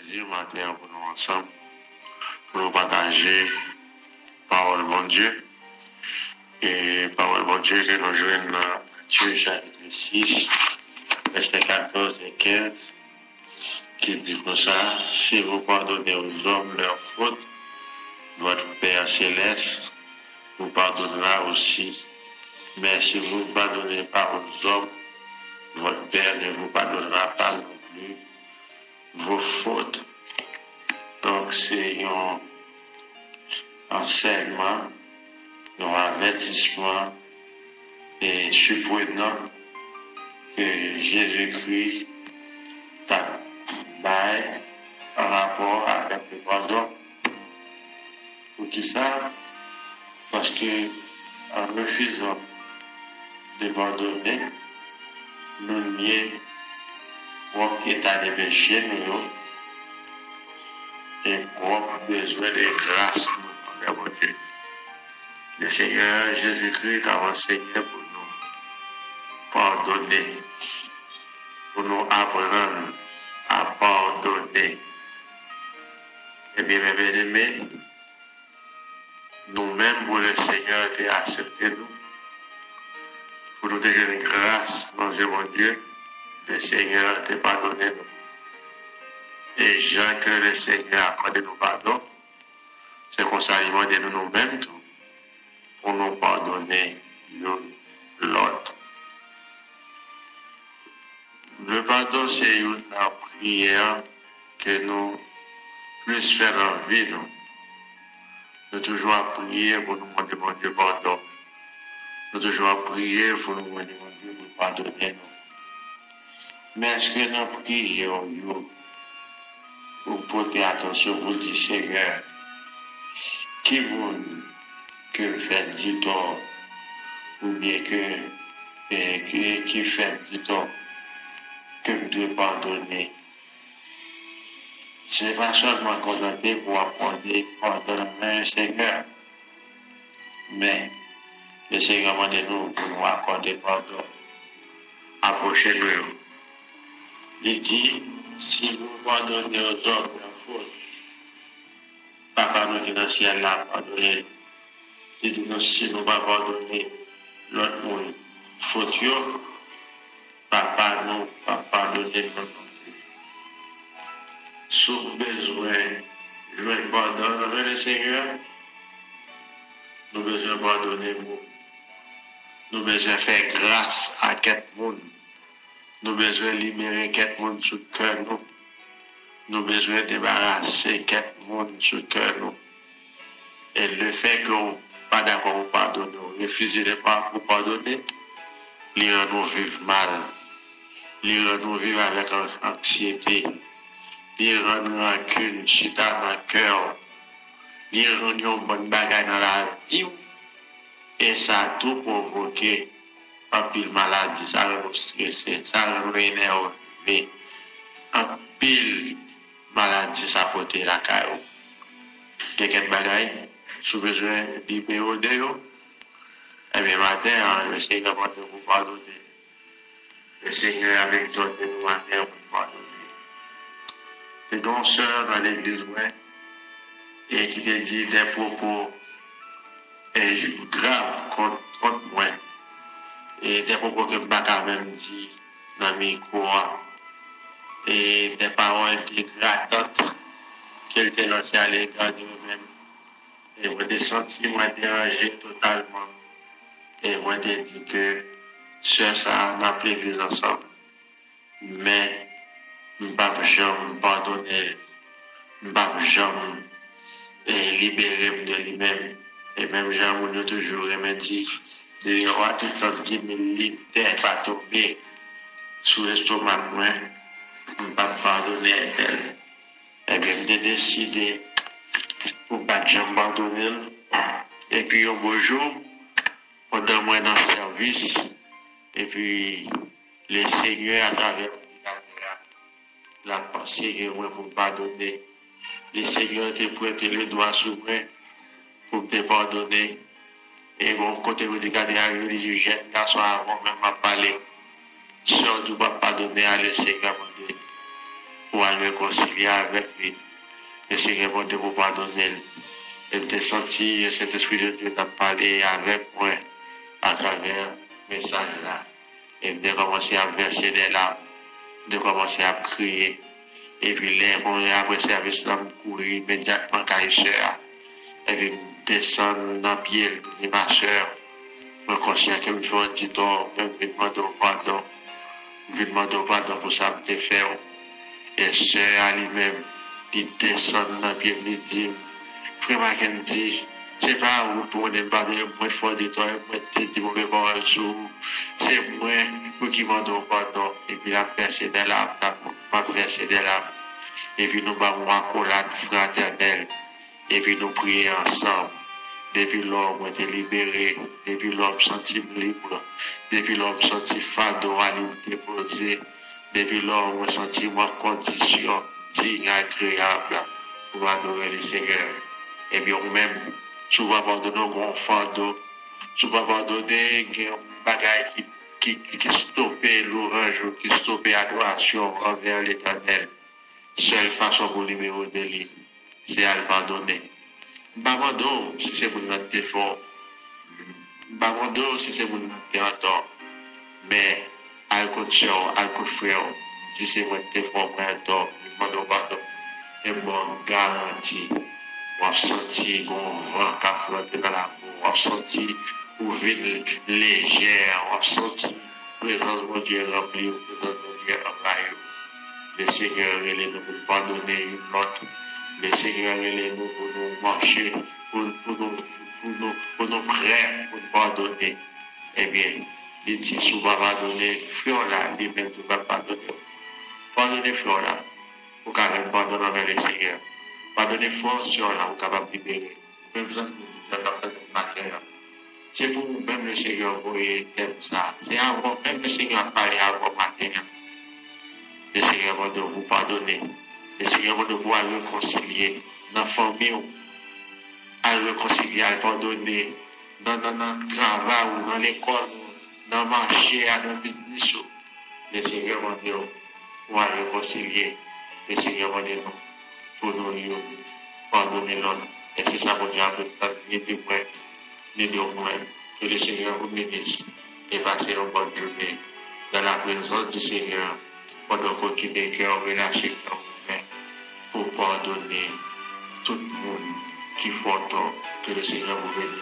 plaisir matin pour nous ensemble, pour nous partager parole bon Dieu. Et parole bon Dieu que nous jouons dans Matthieu chapitre 6, versets 14 et 15, qui dit comme ça: si vous pardonnez aux hommes leurs fautes, votre Père céleste vous pardonnera aussi. Mais si vous ne pardonnez pas aux hommes, votre Père ne vous pardonnera pas non plus vos fautes. Donc c'est un enseignement, un avertissement et surprenant que Jésus-Christ t'a baillé par rapport avec le pardon. Pour tout ça, parce que en refusant de pardonner, nous nions propre état de péché, nous et propre besoin de grâce envers mon Dieu. Le Seigneur Jésus-Christ a enseigné pour nous pardonner, pour nous apprendre à pardonner. Et bien, mes bien-aimés, nous-mêmes, pour le Seigneur, qui a accepté nous, pour nous donner une grâce, mon Dieu, le Seigneur t'a pardonné nous. Et Jean que le Seigneur a accordé nous pardon, c'est qu'on s'alimente de nous-mêmes tout, pour nous pardonner l'autre. Le pardon, c'est une prière que nous plus faire en vie, nous. Nous toujours à prier pour nous demander mon Dieu pardon. Nous toujours à prier pour nous demander mon Dieu de pardonner nous. Mais est-ce que nous prions pour porter attention pour dire Seigneur, qui vous que fait du tort ou bien qui fait du tort que vous devez pardonner? Ce n'est pas seulement condamné pour apprendre pardonner le Seigneur, mais le Seigneur m'a dit nous pour nous accorder pardon. Approchez-nous. Il dit, si vous pardonnez aux hommes leurs fautes, Papa nous qui dans le ciel l'a pardonné. Il dit, nous, si nous ne pas pardonner l'autre monde, faute, Papa nous pas pardonner notre monde. Sous besoin de pardon avec le Seigneur, nous besoin de pardonner vous. Nous besoin de faire grâce à quelqu'un. Nous besoin de libérer quelqu'un sur le cœur nous. Nous besoin de débarrasser quelqu'un sur le cœur nous. Et le fait qu'on n'est pas d'accord pour pardonner, on refuse de pas pour pardonner, il rend nous vivre mal. Il rend nous vivre avec anxiété. Il rend nous rancune, chita dans le cœur. Il rend nous une bonne bagaille dans la vie. Et ça a tout provoqué. En pile maladie, ça rend nous stressé, ça rend nous énervé. En pile maladie, ça porte la caillou. Quelques bagailles, sous besoin de libérer de vous. Eh bien, matin, le Seigneur va vous pardonner. Le Seigneur a exhorté nous matin pour nous pardonner. Tes grands sœurs dans l'église, et qui te dit des propos graves contre moi. Et des propos que Baka même dit dans mes cours, et des paroles dégradantes qu'elle t'a lancées à l'égard de vous-même. Et vous t'ai senti, moi, dérangé totalement. Et moi, t'ai dit que ce ça n'a plus l'église ensemble. Mais, je ne vais pas jamais pardonner, je ne vais pas jamais libérer de lui-même. Et même Jean Mounio toujours me dit, il y aura tout le temps 10 000 livres terre pas tomber sous l'estomac, moi, je ne vais pas pardonner elle. Eh bien, j'ai décidé pour ne pas jamais pardonner. Et puis, un beau jour, pendant moi dans le service, et puis, le Seigneur, à travers la pensée que moi pour pardonner, le Seigneur t'a prêté le doigt sur moi pour te pardonner. Et mon côté où tu gardes la religion, jeune garçon avant même à parler, sœur, tu ne vas pas pardonner à le Seigneur. pour aller réconcilier avec lui. Le Seigneur, bon Dieu, pour pardonner. Et te senti, cet Esprit de Dieu t'a parlé avec moi à travers le message là. Et de commencer à verser des larmes, de commencer à crier. Et puis, après service, là, je courir immédiatement à la soeur. Et puis, descendre dans le pied de ma soeur. Je suis conscient que je fais un petit tort, je me demande pardon. Je me demande pardon pour ça que je fait. Et soeur lui-même, il descend dans le pied, il dit, frère Mackenzie, c'est pas où pour ne pas dire, moi, fort de toi, moi, t'es dit, mauvais paroles sur, c'est moi, pour qui m'en donne pardon. Et puis, la percée des larmes, ma percée des larmes. Et puis, nous avons un accolade fraternelle. Et puis, nous prions ensemble. Depuis l'homme a été libéré, depuis l'homme senti libre, depuis l'homme senti fardeau à lui déposer, depuis l'homme a senti ma condition digne, agréable pour adorer le Seigneur. Et bien, même, souvent abandonner un grand fardeau, souvent abandonner un bagage qui stoppait l'orange, qui stoppait l'adoration envers l'Éternel. Seule façon pour libérer de lui, c'est à le pardonner. Bamando, si c'est pour notre effort. Bamando, si c'est pour notre théâtre. Mais, à condition, à frère, si c'est pour notre effort, pardon, demandons pardon. Et bon, garantie, on a senti qu'on vent qui a flotté dans la peau, on a senti qu'on vide légère, on a senti présence de Dieu remplie, présence de Dieu envahie. Le Seigneur, il est nous pour pardonner une autre. Le Seigneur, il est nous pour nous marcher, pour nous prêts, pour nous pardonner. Eh bien, il dit souvent pardonner, frère là, lui-même, tu vas pardonner. Pardonner, frère là, pour qu'on ait pardonner envers le Seigneur. Pardonner, frère là, pour capable de libérer. Même ça, nous disons dans le matin. C'est pour même le Seigneur, vous voyez, ça. C'est avant, même le Seigneur a parlé avant matin. Le Seigneur va de vous pardonner. Le Seigneur va de vous réconcilier dans la famille, à réconcilier, à pardonner dans le travail, dans l'école, dans le marché, dans le business. Le Seigneur va de vous réconcilier. Le Seigneur va de nous pour nous pardonner l'autre. Et c'est ça qu'on dit à peu près, que le Seigneur vous bénisse et passez une bonne journée dans la présence du Seigneur. Pendant qu'on quitte le cœur, relâchez le cœur pour pardonner tout le monde qui font tort. Que le Seigneur vous bénisse.